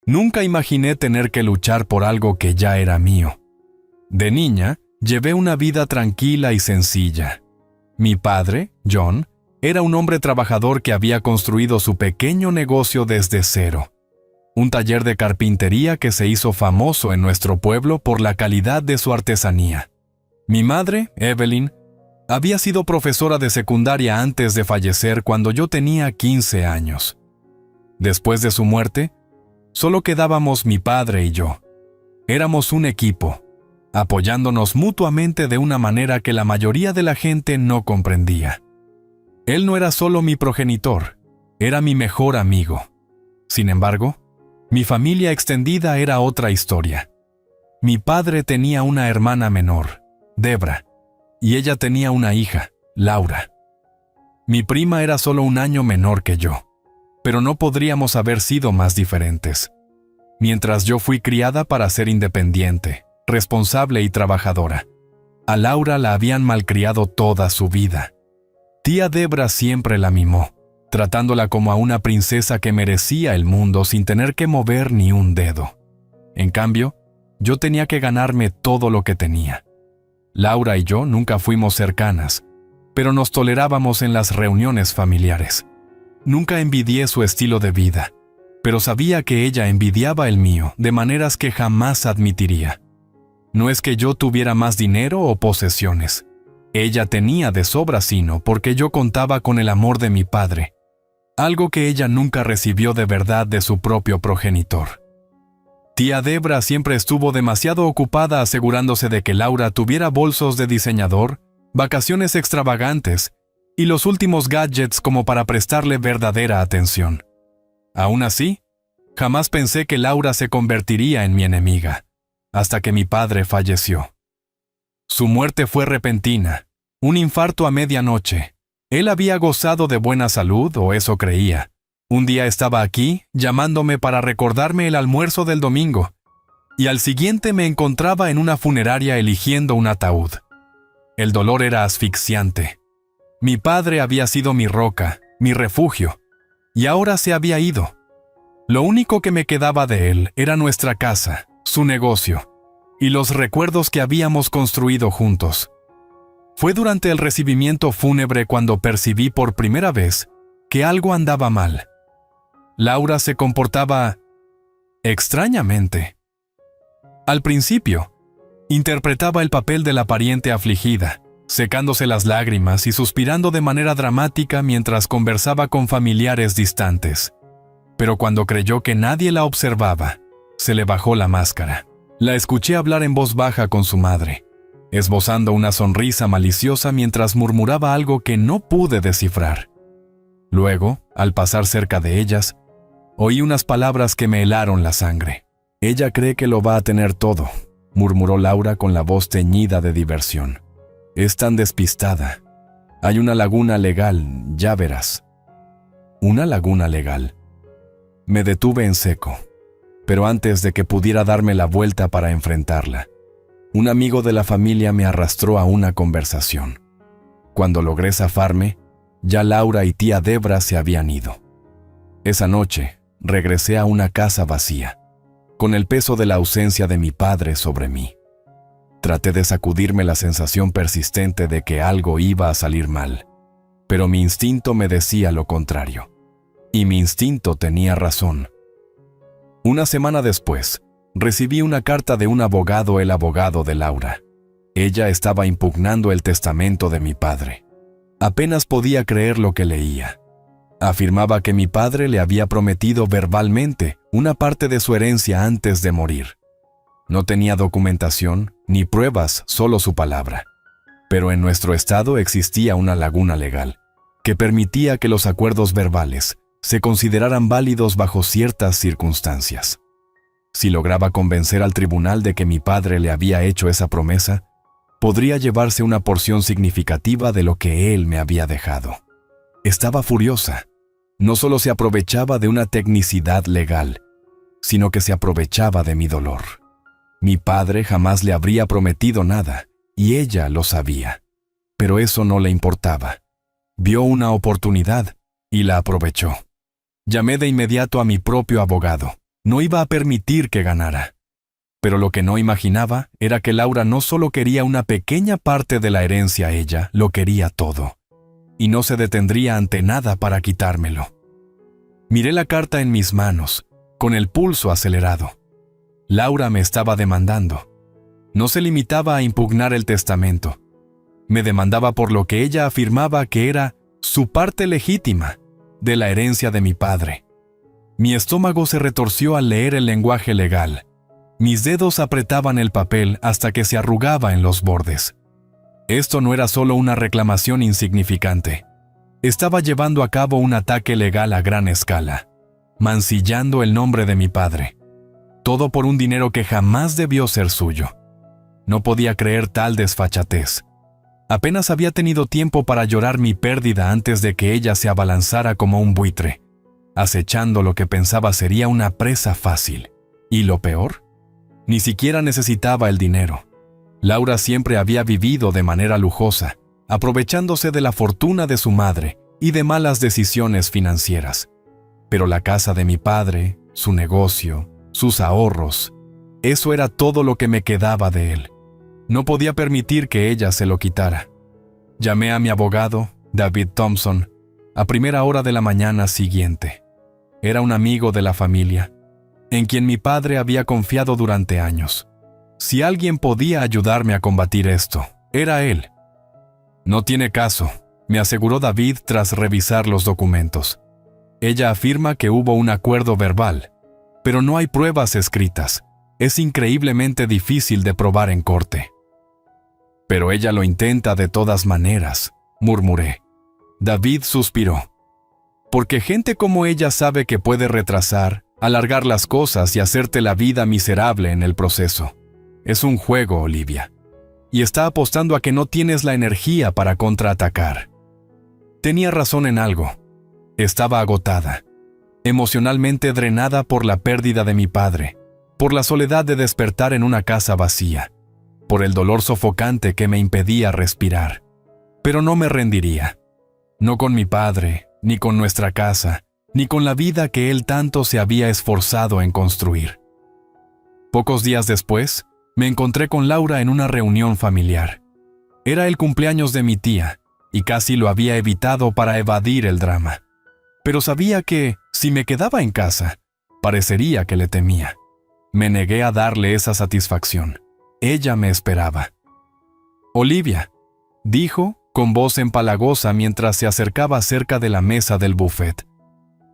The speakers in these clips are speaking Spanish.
Nunca imaginé tener que luchar por algo que ya era mío. De niña, llevé una vida tranquila y sencilla. Mi padre, John, era un hombre trabajador que había construido su pequeño negocio desde cero. Un taller de carpintería que se hizo famoso en nuestro pueblo por la calidad de su artesanía. Mi madre, Evelyn, había sido profesora de secundaria antes de fallecer cuando yo tenía 15 años. Después de su muerte, solo quedábamos mi padre y yo. Éramos un equipo, apoyándonos mutuamente de una manera que la mayoría de la gente no comprendía. Él no era solo mi progenitor, era mi mejor amigo. Sin embargo, mi familia extendida era otra historia. Mi padre tenía una hermana menor, Debra, y ella tenía una hija, Laura. Mi prima era solo un año menor que yo, pero no podríamos haber sido más diferentes. Mientras yo fui criada para ser independiente, responsable y trabajadora, a Laura la habían malcriado toda su vida. Tía Debra siempre la mimó, tratándola como a una princesa que merecía el mundo sin tener que mover ni un dedo. En cambio, yo tenía que ganarme todo lo que tenía. Laura y yo nunca fuimos cercanas, pero nos tolerábamos en las reuniones familiares. Nunca envidié su estilo de vida, pero sabía que ella envidiaba el mío de maneras que jamás admitiría. No es que yo tuviera más dinero o posesiones. Ella tenía de sobra sino porque yo contaba con el amor de mi padre, algo que ella nunca recibió de verdad de su propio progenitor. Tía Debra siempre estuvo demasiado ocupada asegurándose de que Laura tuviera bolsos de diseñador, vacaciones extravagantes y los últimos gadgets como para prestarle verdadera atención. Aún así, jamás pensé que Laura se convertiría en mi enemiga, hasta que mi padre falleció. Su muerte fue repentina, un infarto a medianoche. Él había gozado de buena salud, o eso creía. Un día estaba aquí, llamándome para recordarme el almuerzo del domingo, y al siguiente me encontraba en una funeraria eligiendo un ataúd. El dolor era asfixiante. Mi padre había sido mi roca, mi refugio, y ahora se había ido. Lo único que me quedaba de él era nuestra casa, su negocio, y los recuerdos que habíamos construido juntos. Fue durante el recibimiento fúnebre cuando percibí por primera vez que algo andaba mal. Laura se comportaba extrañamente. Al principio, interpretaba el papel de la pariente afligida, secándose las lágrimas y suspirando de manera dramática mientras conversaba con familiares distantes. Pero cuando creyó que nadie la observaba, se le bajó la máscara. La escuché hablar en voz baja con su madre, esbozando una sonrisa maliciosa mientras murmuraba algo que no pude descifrar. Luego, al pasar cerca de ellas, oí unas palabras que me helaron la sangre. «Ella cree que lo va a tener todo», murmuró Laura con la voz teñida de diversión. «Es tan despistada. Hay una laguna legal, ya verás». ¿Una laguna legal? Me detuve en seco, pero antes de que pudiera darme la vuelta para enfrentarla, un amigo de la familia me arrastró a una conversación. Cuando logré zafarme, ya Laura y tía Debra se habían ido. Esa noche, regresé a una casa vacía, con el peso de la ausencia de mi padre sobre mí. Traté de sacudirme la sensación persistente de que algo iba a salir mal, pero mi instinto me decía lo contrario. Y mi instinto tenía razón. Una semana después, recibí una carta de un abogado, el abogado de Laura. Ella estaba impugnando el testamento de mi padre. Apenas podía creer lo que leía. Afirmaba que mi padre le había prometido verbalmente una parte de su herencia antes de morir. No tenía documentación ni pruebas, solo su palabra. Pero en nuestro estado existía una laguna legal que permitía que los acuerdos verbales se consideraran válidos bajo ciertas circunstancias. Si lograba convencer al tribunal de que mi padre le había hecho esa promesa, podría llevarse una porción significativa de lo que él me había dejado. Estaba furiosa. No solo se aprovechaba de una tecnicidad legal, sino que se aprovechaba de mi dolor. Mi padre jamás le habría prometido nada, y ella lo sabía. Pero eso no le importaba. Vio una oportunidad y la aprovechó. Llamé de inmediato a mi propio abogado. No iba a permitir que ganara. Pero lo que no imaginaba era que Laura no solo quería una pequeña parte de la herencia, ella lo quería todo. Y no se detendría ante nada para quitármelo. Miré la carta en mis manos, con el pulso acelerado. Laura me estaba demandando. No se limitaba a impugnar el testamento. Me demandaba por lo que ella afirmaba que era su parte legítima de la herencia de mi padre. Mi estómago se retorció al leer el lenguaje legal. Mis dedos apretaban el papel hasta que se arrugaba en los bordes. Esto no era solo una reclamación insignificante. Estaba llevando a cabo un ataque legal a gran escala, mancillando el nombre de mi padre. Todo por un dinero que jamás debió ser suyo. No podía creer tal desfachatez. Apenas había tenido tiempo para llorar mi pérdida antes de que ella se abalanzara como un buitre, acechando lo que pensaba sería una presa fácil. Y lo peor, ni siquiera necesitaba el dinero. Laura siempre había vivido de manera lujosa, aprovechándose de la fortuna de su madre y de malas decisiones financieras. Pero la casa de mi padre, su negocio, sus ahorros, eso era todo lo que me quedaba de él. No podía permitir que ella se lo quitara. Llamé a mi abogado, David Thompson, a primera hora de la mañana siguiente. Era un amigo de la familia, en quien mi padre había confiado durante años. Si alguien podía ayudarme a combatir esto, era él. No tiene caso, me aseguró David tras revisar los documentos. Ella afirma que hubo un acuerdo verbal, pero no hay pruebas escritas. Es increíblemente difícil de probar en corte. Pero ella lo intenta de todas maneras, murmuré. David suspiró. Porque gente como ella sabe que puede retrasar, alargar las cosas y hacerte la vida miserable en el proceso. Es un juego, Olivia. Y está apostando a que no tienes la energía para contraatacar. Tenía razón en algo. Estaba agotada, emocionalmente drenada por la pérdida de mi padre, por la soledad de despertar en una casa vacía, por el dolor sofocante que me impedía respirar. Pero no me rendiría. No con mi padre, ni con nuestra casa, ni con la vida que él tanto se había esforzado en construir. Pocos días después, me encontré con Laura en una reunión familiar. Era el cumpleaños de mi tía, y casi lo había evitado para evadir el drama. Pero sabía que, si me quedaba en casa, parecería que le temía. Me negué a darle esa satisfacción. Ella me esperaba. Olivia, dijo con voz empalagosa mientras se acercaba cerca de la mesa del buffet.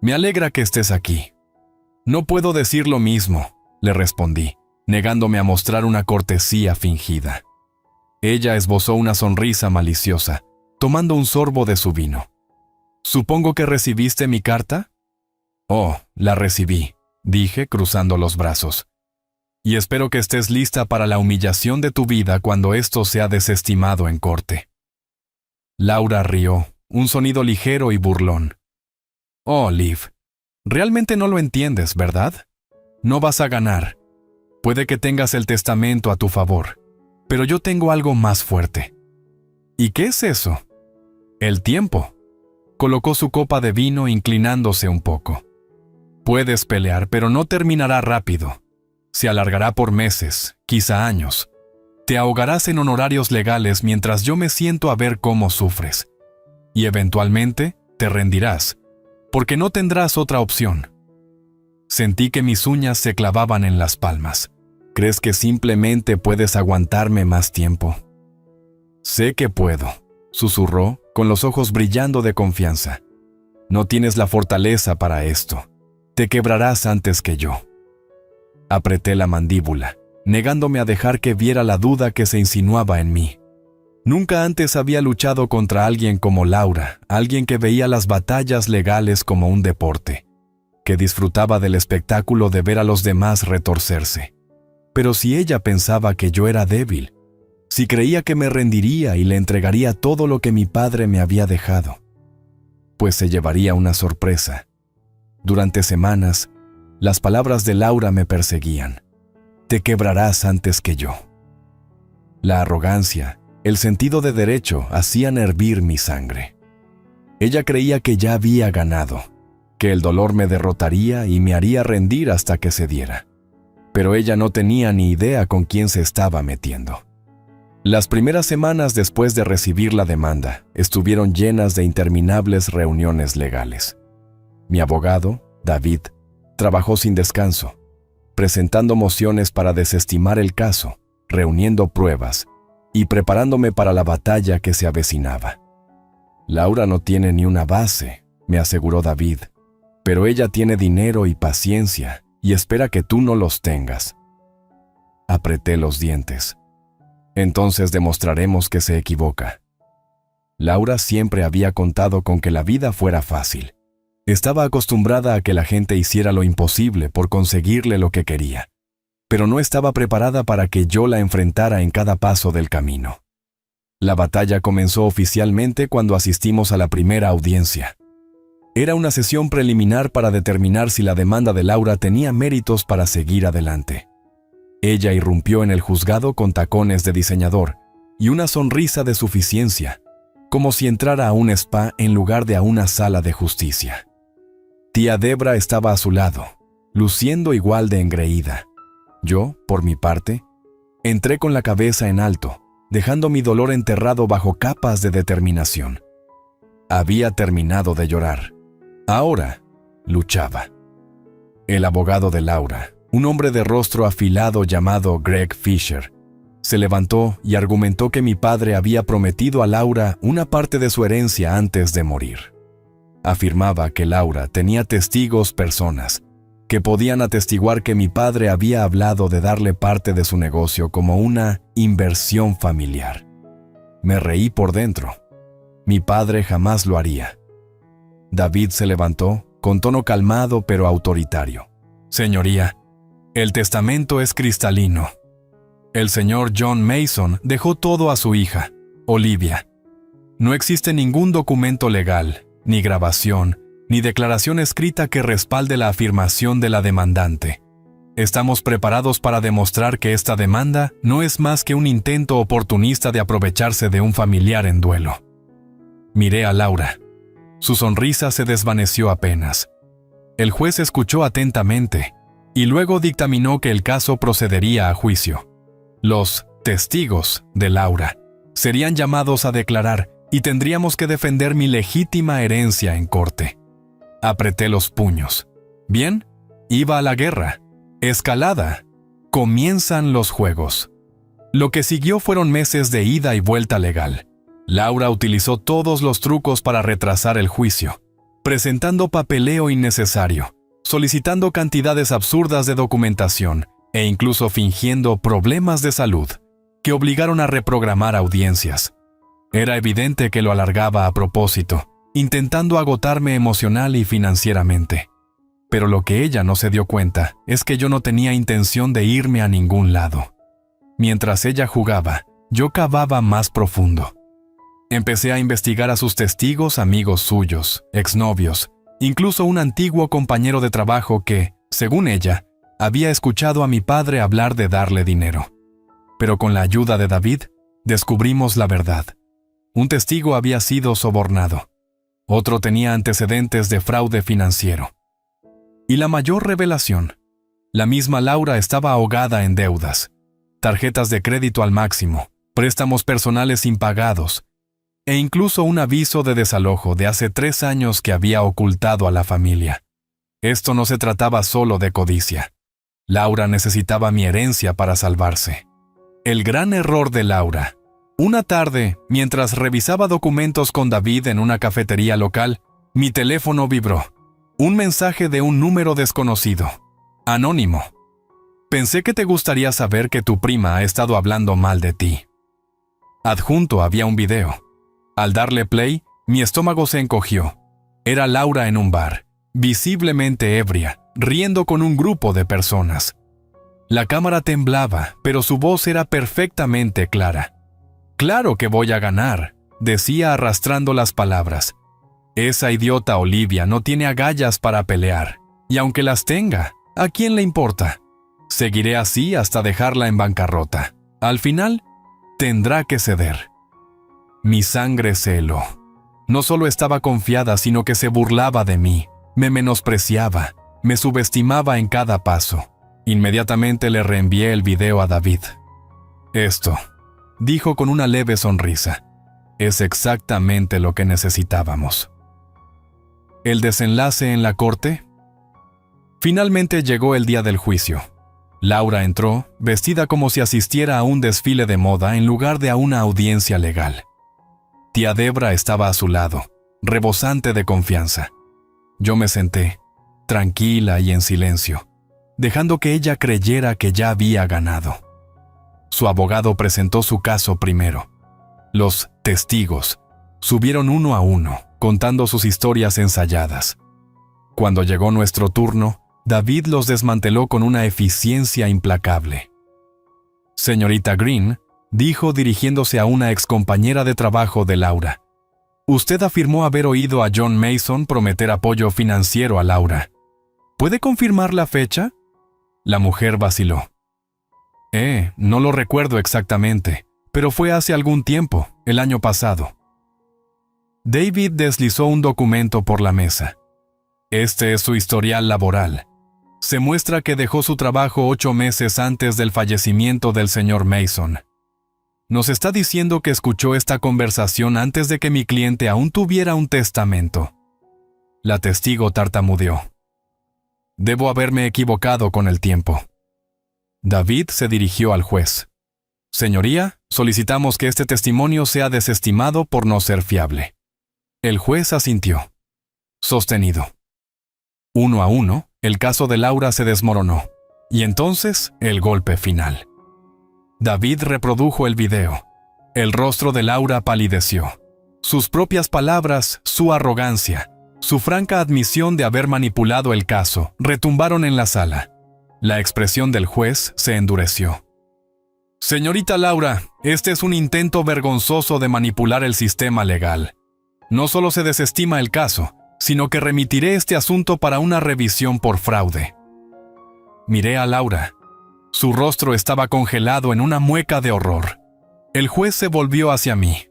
Me alegra que estés aquí. No puedo decir lo mismo, le respondí, negándome a mostrar una cortesía fingida. Ella esbozó una sonrisa maliciosa, tomando un sorbo de su vino. ¿Supongo que recibiste mi carta? Oh, la recibí, dije cruzando los brazos. Y espero que estés lista para la humillación de tu vida cuando esto sea desestimado en corte. Laura rió, un sonido ligero y burlón. Oh, Liv, realmente no lo entiendes, ¿verdad? No vas a ganar. Puede que tengas el testamento a tu favor, pero yo tengo algo más fuerte. ¿Y qué es eso? El tiempo. Colocó su copa de vino inclinándose un poco. Puedes pelear, pero no terminará rápido. Se alargará por meses, quizá años. Te ahogarás en honorarios legales mientras yo me siento a ver cómo sufres. Y eventualmente te rendirás, porque no tendrás otra opción. Sentí que mis uñas se clavaban en las palmas. ¿Crees que simplemente puedes aguantarme más tiempo? Sé que puedo, susurró, con los ojos brillando de confianza. No tienes la fortaleza para esto. Te quebrarás antes que yo. Apreté la mandíbula, negándome a dejar que viera la duda que se insinuaba en mí. Nunca antes había luchado contra alguien como Laura, alguien que veía las batallas legales como un deporte, que disfrutaba del espectáculo de ver a los demás retorcerse. Pero si ella pensaba que yo era débil, si creía que me rendiría y le entregaría todo lo que mi padre me había dejado, pues se llevaría una sorpresa. Durante semanas, las palabras de Laura me perseguían. Te quebrarás antes que yo. La arrogancia, el sentido de derecho hacían hervir mi sangre. Ella creía que ya había ganado, que el dolor me derrotaría y me haría rendir hasta que cediera. Pero ella no tenía ni idea con quién se estaba metiendo. Las primeras semanas después de recibir la demanda estuvieron llenas de interminables reuniones legales. Mi abogado, David, trabajó sin descanso, presentando mociones para desestimar el caso, reuniendo pruebas y preparándome para la batalla que se avecinaba. Laura no tiene ni una base, me aseguró David, pero ella tiene dinero y paciencia y espera que tú no los tengas. Apreté los dientes. Entonces demostraremos que se equivoca. Laura siempre había contado con que la vida fuera fácil. Estaba acostumbrada a que la gente hiciera lo imposible por conseguirle lo que quería, pero no estaba preparada para que yo la enfrentara en cada paso del camino. La batalla comenzó oficialmente cuando asistimos a la primera audiencia. Era una sesión preliminar para determinar si la demanda de Laura tenía méritos para seguir adelante. Ella irrumpió en el juzgado con tacones de diseñador y una sonrisa de suficiencia, como si entrara a un spa en lugar de a una sala de justicia. Tía Debra estaba a su lado, luciendo igual de engreída. Yo, por mi parte, entré con la cabeza en alto, dejando mi dolor enterrado bajo capas de determinación. Había terminado de llorar. Ahora, luchaba. El abogado de Laura, un hombre de rostro afilado llamado Greg Fisher, se levantó y argumentó que mi padre había prometido a Laura una parte de su herencia antes de morir. Afirmaba que Laura tenía testigos personas que podían atestiguar que mi padre había hablado de darle parte de su negocio como una inversión familiar. Me reí por dentro. Mi padre jamás lo haría. David se levantó, con tono calmado pero autoritario. Señoría, el testamento es cristalino. El señor John Mason dejó todo a su hija, Olivia. No existe ningún documento legal, ni grabación, ni declaración escrita que respalde la afirmación de la demandante. Estamos preparados para demostrar que esta demanda no es más que un intento oportunista de aprovecharse de un familiar en duelo. Miré a Laura. Su sonrisa se desvaneció apenas. El juez escuchó atentamente y luego dictaminó que el caso procedería a juicio. Los testigos de Laura serían llamados a declarar y tendríamos que defender mi legítima herencia en corte. Apreté los puños. Bien, iba a la guerra. Escalada. Comienzan los juegos. Lo que siguió fueron meses de ida y vuelta legal. Laura utilizó todos los trucos para retrasar el juicio, presentando papeleo innecesario, solicitando cantidades absurdas de documentación e incluso fingiendo problemas de salud que obligaron a reprogramar audiencias. Era evidente que lo alargaba a propósito, intentando agotarme emocional y financieramente. Pero lo que ella no se dio cuenta es que yo no tenía intención de irme a ningún lado. Mientras ella jugaba, yo cavaba más profundo. Empecé a investigar a sus testigos, amigos suyos, exnovios, incluso un antiguo compañero de trabajo que, según ella, había escuchado a mi padre hablar de darle dinero. Pero con la ayuda de David, descubrimos la verdad. Un testigo había sido sobornado. Otro tenía antecedentes de fraude financiero. Y la mayor revelación, la misma Laura estaba ahogada en deudas, tarjetas de crédito al máximo, préstamos personales impagados, e incluso un aviso de desalojo de hace 3 años que había ocultado a la familia. Esto no se trataba solo de codicia. Laura necesitaba mi herencia para salvarse. El gran error de Laura. Una tarde, mientras revisaba documentos con David en una cafetería local, mi teléfono vibró. Un mensaje de un número desconocido. Anónimo. Pensé que te gustaría saber que tu prima ha estado hablando mal de ti. Adjunto había un video. Al darle play, mi estómago se encogió. Era Laura en un bar, visiblemente ebria, riendo con un grupo de personas. La cámara temblaba, pero su voz era perfectamente clara. «Claro que voy a ganar», decía arrastrando las palabras. «Esa idiota Olivia no tiene agallas para pelear, y aunque las tenga, ¿a quién le importa? Seguiré así hasta dejarla en bancarrota. Al final, tendrá que ceder». Mi sangre se heló. No solo estaba confiada, sino que se burlaba de mí. Me menospreciaba, me subestimaba en cada paso. Inmediatamente le reenvié el video a David. Esto, dijo con una leve sonrisa, es exactamente lo que necesitábamos. ¿El desenlace en la corte? Finalmente llegó el día del juicio. Laura entró, vestida como si asistiera a un desfile de moda en lugar de a una audiencia legal. Tía Debra estaba a su lado, rebosante de confianza. Yo me senté, tranquila y en silencio, dejando que ella creyera que ya había ganado. Su abogado presentó su caso primero. Los testigos subieron uno a uno, contando sus historias ensayadas. Cuando llegó nuestro turno, David los desmanteló con una eficiencia implacable. Señorita Green, dijo dirigiéndose a una excompañera de trabajo de Laura. Usted afirmó haber oído a John Mason prometer apoyo financiero a Laura. ¿Puede confirmar la fecha? La mujer vaciló. No lo recuerdo exactamente, pero fue hace algún tiempo, el año pasado. David deslizó un documento por la mesa. Este es su historial laboral. Se muestra que dejó su trabajo 8 meses antes del fallecimiento del señor Mason. Nos está diciendo que escuchó esta conversación antes de que mi cliente aún tuviera un testamento. La testigo tartamudeó. Debo haberme equivocado con el tiempo. David se dirigió al juez. Señoría, solicitamos que este testimonio sea desestimado por no ser fiable. El juez asintió. Sostenido. 1 a 1, el caso de Laura se desmoronó. Y entonces, el golpe final. David reprodujo el video. El rostro de Laura palideció. Sus propias palabras, su arrogancia, su franca admisión de haber manipulado el caso, retumbaron en la sala. La expresión del juez se endureció. Señorita Laura, este es un intento vergonzoso de manipular el sistema legal. No solo se desestima el caso, sino que remitiré este asunto para una revisión por fraude. Miré a Laura. Su rostro estaba congelado en una mueca de horror. El juez se volvió hacia mí.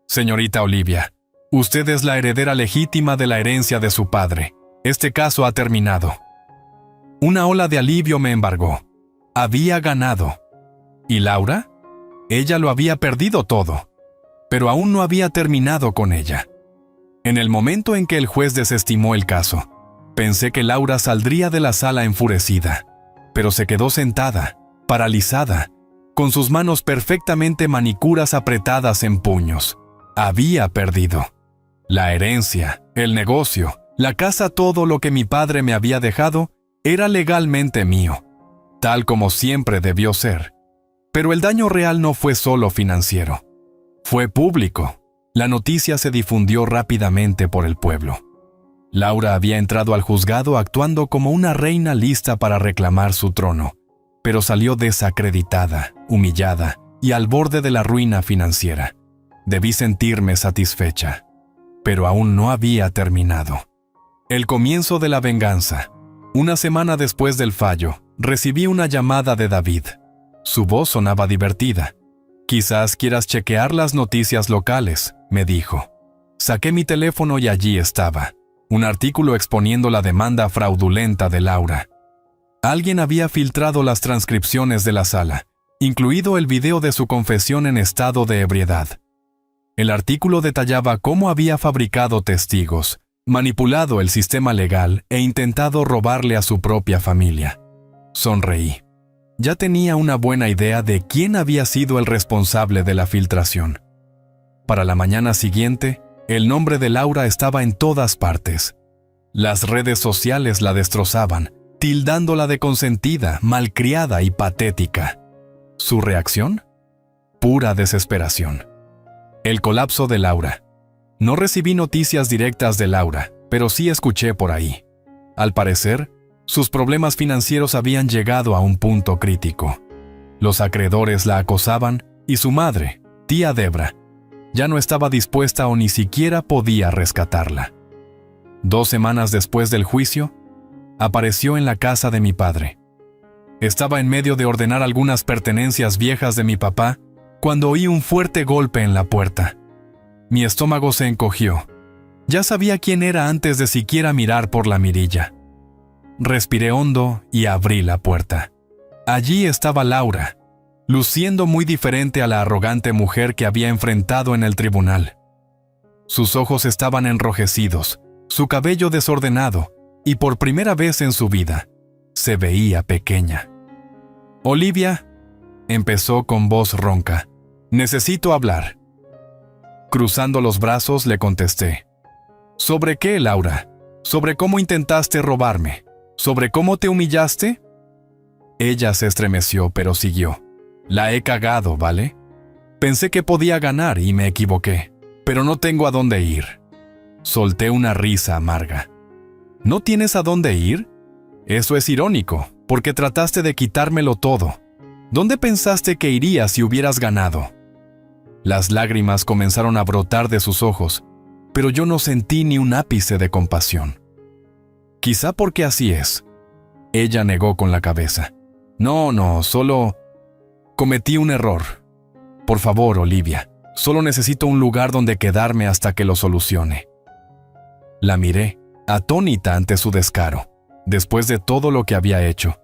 Señorita Olivia, usted es la heredera legítima de la herencia de su padre. Este caso ha terminado. Una ola de alivio me embargó. Había ganado. ¿Y Laura? Ella lo había perdido todo, pero aún no había terminado con ella. En el momento en que el juez desestimó el caso, pensé que Laura saldría de la sala enfurecida, pero se quedó sentada, paralizada, con sus manos perfectamente manicuras apretadas en puños. Había perdido. La herencia, el negocio, la casa, todo lo que mi padre me había dejado, era legalmente mío, tal como siempre debió ser. Pero el daño real no fue solo financiero. Fue público. La noticia se difundió rápidamente por el pueblo. Laura había entrado al juzgado actuando como una reina lista para reclamar su trono, pero salió desacreditada, humillada y al borde de la ruina financiera. Debí sentirme satisfecha, pero aún no había terminado. El comienzo de la venganza. Una semana después del fallo, recibí una llamada de David. Su voz sonaba divertida. Quizás quieras chequear las noticias locales, me dijo. Saqué mi teléfono y allí estaba. Un artículo exponiendo la demanda fraudulenta de Laura. Alguien había filtrado las transcripciones de la sala, incluido el video de su confesión en estado de ebriedad. El artículo detallaba cómo había fabricado testigos, manipulado el sistema legal e intentado robarle a su propia familia. Sonreí. Ya tenía una buena idea de quién había sido el responsable de la filtración. Para la mañana siguiente, el nombre de Laura estaba en todas partes. Las redes sociales la destrozaban, tildándola de consentida, malcriada y patética. ¿Su reacción? Pura desesperación. El colapso de Laura. No recibí noticias directas de Laura, pero sí escuché por ahí. Al parecer, sus problemas financieros habían llegado a un punto crítico. Los acreedores la acosaban y su madre, tía Debra, ya no estaba dispuesta o ni siquiera podía rescatarla. 2 semanas después del juicio, apareció en la casa de mi padre. Estaba en medio de ordenar algunas pertenencias viejas de mi papá cuando oí un fuerte golpe en la puerta. Mi estómago se encogió. Ya sabía quién era antes de siquiera mirar por la mirilla. Respiré hondo y abrí la puerta. Allí estaba Laura, luciendo muy diferente a la arrogante mujer que había enfrentado en el tribunal. Sus ojos estaban enrojecidos, su cabello desordenado, y por primera vez en su vida, se veía pequeña. «Olivia», empezó con voz ronca, «necesito hablar». Cruzando los brazos le contesté. «¿Sobre qué, Laura? ¿Sobre cómo intentaste robarme? ¿Sobre cómo te humillaste?» Ella se estremeció, pero siguió. «La he cagado, ¿vale? Pensé que podía ganar y me equivoqué, pero no tengo a dónde ir». Solté una risa amarga. ¿No tienes a dónde ir? Eso es irónico, porque trataste de quitármelo todo. ¿Dónde pensaste que irías si hubieras ganado? Las lágrimas comenzaron a brotar de sus ojos, pero yo no sentí ni un ápice de compasión. Quizá porque así es. Ella negó con la cabeza. No, solo cometí un error. Por favor, Olivia, solo necesito un lugar donde quedarme hasta que lo solucione. La miré, atónita ante su descaro, después de todo lo que había hecho.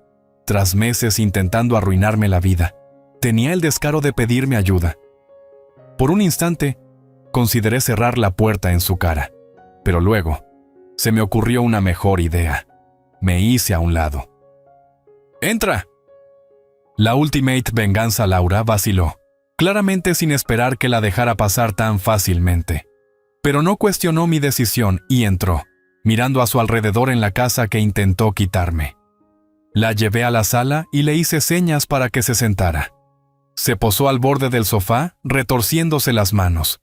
Tras meses intentando arruinarme la vida, tenía el descaro de pedirme ayuda. Por un instante, consideré cerrar la puerta en su cara, pero luego se me ocurrió una mejor idea. Me hice a un lado. «¡Entra!». La ultimate venganza Laura vaciló, claramente sin esperar que la dejara pasar tan fácilmente. Pero no cuestionó mi decisión y entró, mirando a su alrededor en la casa que intentó quitarme. La llevé a la sala y le hice señas para que se sentara. Se posó al borde del sofá, retorciéndose las manos.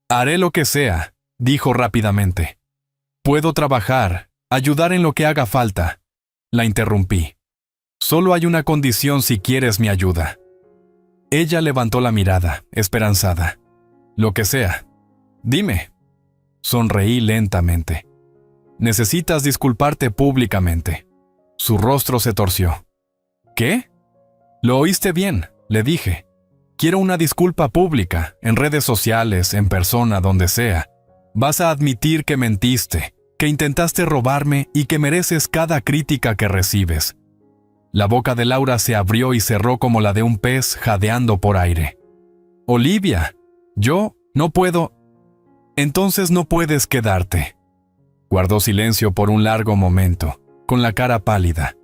«Haré lo que sea», dijo rápidamente. «Puedo trabajar, ayudar en lo que haga falta». La interrumpí. «Solo hay una condición si quieres mi ayuda». Ella levantó la mirada, esperanzada. «Lo que sea. Dime». Sonreí lentamente. «Necesitas disculparte públicamente». Su rostro se torció. «¿Qué?». «Lo oíste bien», le dije. «Quiero una disculpa pública, en redes sociales, en persona, donde sea. Vas a admitir que mentiste, que intentaste robarme y que mereces cada crítica que recibes». La boca de Laura se abrió y cerró como la de un pez jadeando por aire. «Olivia, yo no puedo». «Entonces no puedes quedarte». Guardó silencio por un largo momento, con la cara pálida.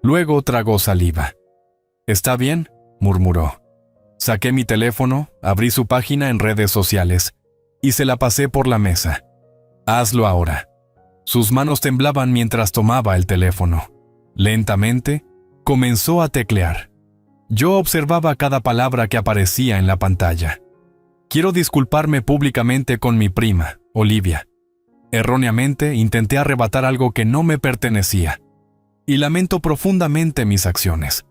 Luego tragó saliva. «¿Está bien?», murmuró. Saqué mi teléfono, abrí su página en redes sociales y se la pasé por la mesa. «Hazlo ahora». Sus manos temblaban mientras tomaba el teléfono. Lentamente, comenzó a teclear. Yo observaba cada palabra que aparecía en la pantalla. «Quiero disculparme públicamente con mi prima, Olivia. Erróneamente intenté arrebatar algo que no me pertenecía. Y lamento profundamente mis acciones.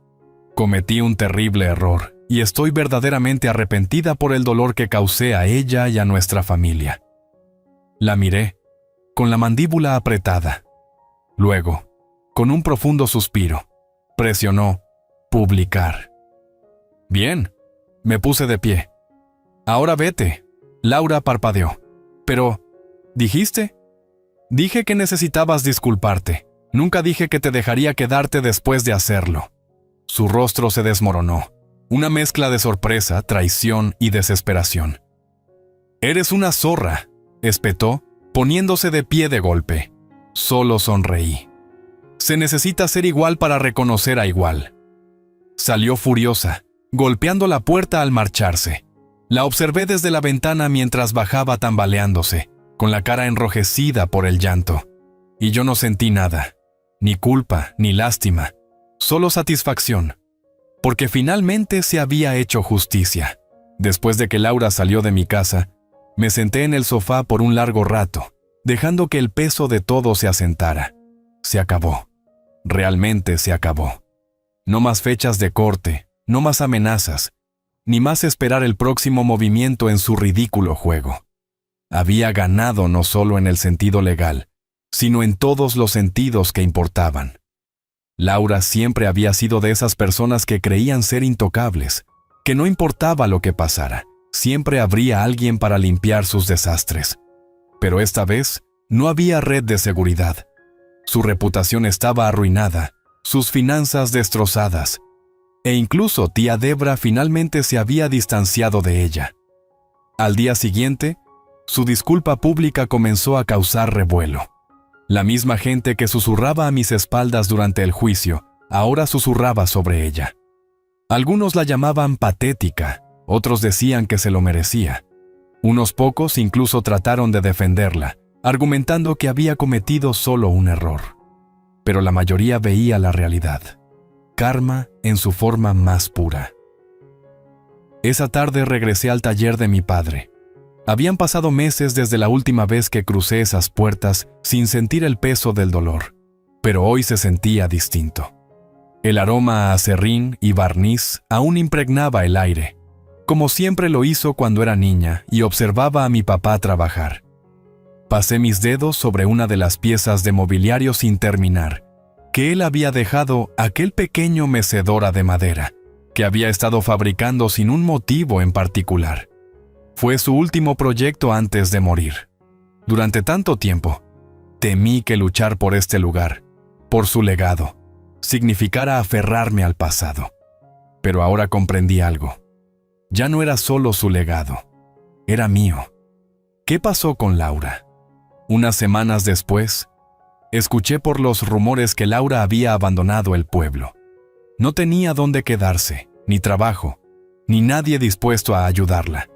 Cometí un terrible error y estoy verdaderamente arrepentida por el dolor que causé a ella y a nuestra familia». La miré, con la mandíbula apretada. Luego, con un profundo suspiro, presionó «publicar». «Bien», me puse de pie. «Ahora vete». Laura parpadeó. «Pero, ¿dijiste?». «Dije que necesitabas disculparte. Nunca dije que te dejaría quedarte después de hacerlo». Su rostro se desmoronó. Una mezcla de sorpresa, traición y desesperación. «Eres una zorra», espetó, poniéndose de pie de golpe. Solo sonreí. Se necesita ser igual para reconocer a igual. Salió furiosa, golpeando la puerta al marcharse. La observé desde la ventana mientras bajaba tambaleándose, con la cara enrojecida por el llanto. Y yo no sentí nada, ni culpa, ni lástima, solo satisfacción, porque finalmente se había hecho justicia. Después de que Laura salió de mi casa, me senté en el sofá por un largo rato, dejando que el peso de todo se asentara. Se acabó. Realmente se acabó. No más fechas de corte, no más amenazas, ni más esperar el próximo movimiento en su ridículo juego. Había ganado no solo en el sentido legal, sino en todos los sentidos que importaban. Laura siempre había sido de esas personas que creían ser intocables, que no importaba lo que pasara, siempre habría alguien para limpiar sus desastres. Pero esta vez no había red de seguridad. Su reputación estaba arruinada, sus finanzas destrozadas, e incluso tía Debra finalmente se había distanciado de ella. Al día siguiente, su disculpa pública comenzó a causar revuelo. La misma gente que susurraba a mis espaldas durante el juicio, ahora susurraba sobre ella. Algunos la llamaban patética, otros decían que se lo merecía. Unos pocos incluso trataron de defenderla, argumentando que había cometido solo un error. Pero la mayoría veía la realidad. Karma en su forma más pura. Esa tarde regresé al taller de mi padre. Habían pasado meses desde la última vez que crucé esas puertas sin sentir el peso del dolor, pero hoy se sentía distinto. El aroma a aserrín y barniz aún impregnaba el aire, como siempre lo hizo cuando era niña y observaba a mi papá trabajar. Pasé mis dedos sobre una de las piezas de mobiliario sin terminar, que él había dejado aquel pequeño mecedora de madera, que había estado fabricando sin un motivo en particular. Fue su último proyecto antes de morir. Durante tanto tiempo, temí que luchar por este lugar, por su legado, significara aferrarme al pasado. Pero ahora comprendí algo. Ya no era solo su legado, era mío. ¿Qué pasó con Laura? Unas semanas después, escuché por los rumores que Laura había abandonado el pueblo. No tenía dónde quedarse, ni trabajo, ni nadie dispuesto a ayudarla.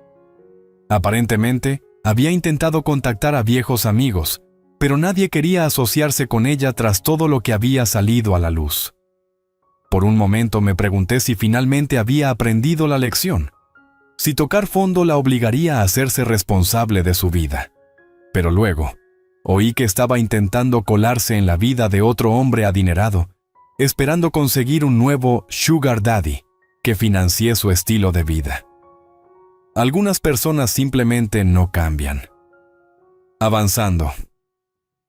Aparentemente, había intentado contactar a viejos amigos, pero nadie quería asociarse con ella tras todo lo que había salido a la luz. Por un momento me pregunté si finalmente había aprendido la lección, si tocar fondo la obligaría a hacerse responsable de su vida. Pero luego, oí que estaba intentando colarse en la vida de otro hombre adinerado, esperando conseguir un nuevo sugar daddy que financie su estilo de vida. Algunas personas simplemente no cambian. Avanzando.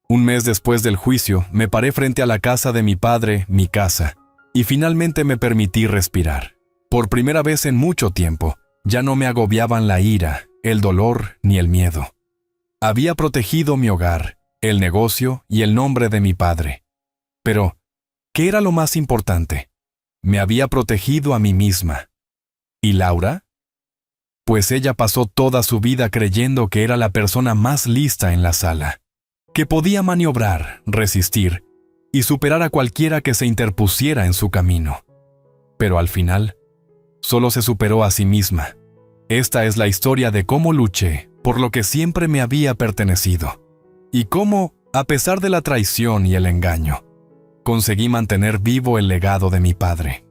Un mes después del juicio, me paré frente a la casa de mi padre, mi casa, y finalmente me permití respirar. Por primera vez en mucho tiempo, ya no me agobiaban la ira, el dolor ni el miedo. Había protegido mi hogar, el negocio y el nombre de mi padre. Pero, ¿qué era lo más importante? Me había protegido a mí misma. ¿Y Laura? Pues ella pasó toda su vida creyendo que era la persona más lista en la sala, que podía maniobrar, resistir y superar a cualquiera que se interpusiera en su camino. Pero al final, solo se superó a sí misma. Esta es la historia de cómo luché por lo que siempre me había pertenecido, y cómo, a pesar de la traición y el engaño, conseguí mantener vivo el legado de mi padre.